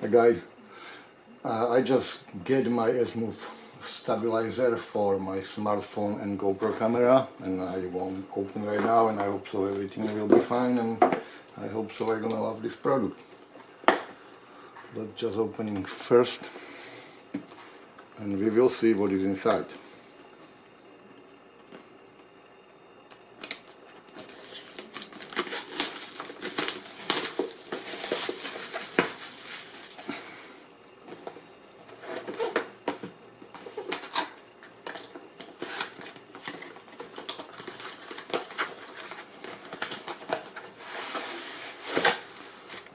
guy. I just get my Smove stabilizer for my smartphone and GoPro camera, and I won't open right now, and I hope so everything will be fine, and I hope so I'm gonna love this product. Let's just opening first, and we will see what is inside.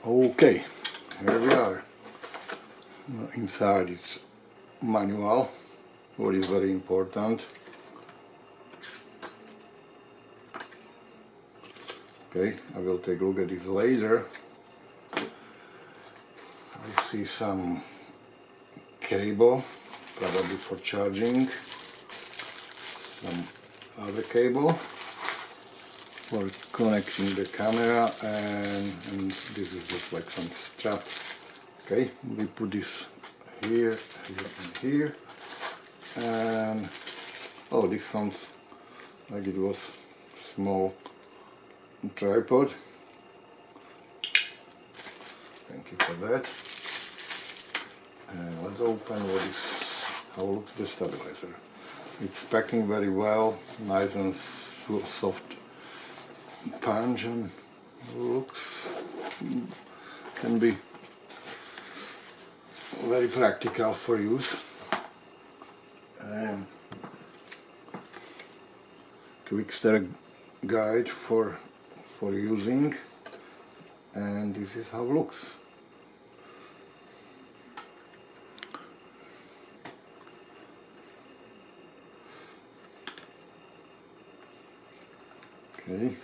Okay, here we are. Inside it's manual, what is very important. Okay, I will take a look at this later. I see some cable, probably for charging, some other cable for connecting the camera, and this is just like some strap. Okay, we put this here, here and here, and oh, this sounds like it was small tripod. Thank you for that. And let's open how looks the stabilizer. It's packing very well, nice and soft punch, and looks can be very practical for use. And quick start guide for using, and this is how it looks. Okay.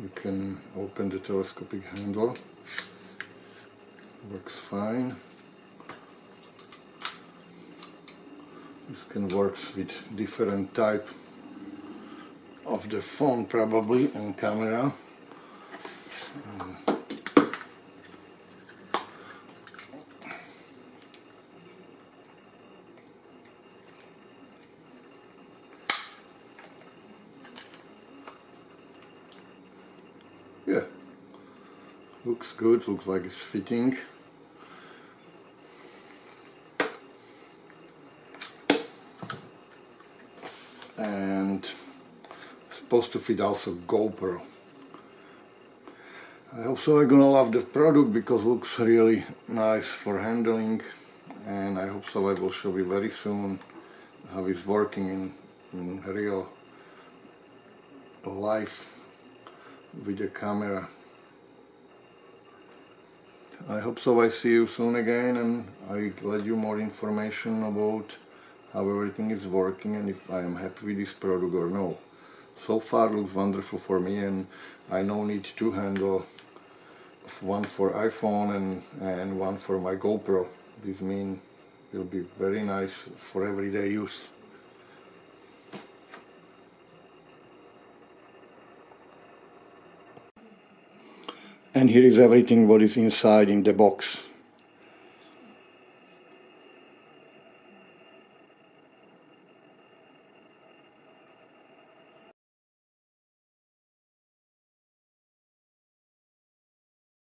You can open the telescopic handle, works fine. This can work with different type of the phone probably and camera. Yeah, looks good, looks like it's fitting. And supposed to fit also GoPro. I hope so I'm gonna love the product because it looks really nice for handling, and I hope so I will show you very soon how it's working in real life with the camera. I hope so I see you soon again, and I let you more information about how everything is working and if I am happy with this product or no. So far looks wonderful for me, and I no need two handle, one for iPhone and one for my GoPro. This means will be very nice for everyday use. And here is everything what is inside in the box.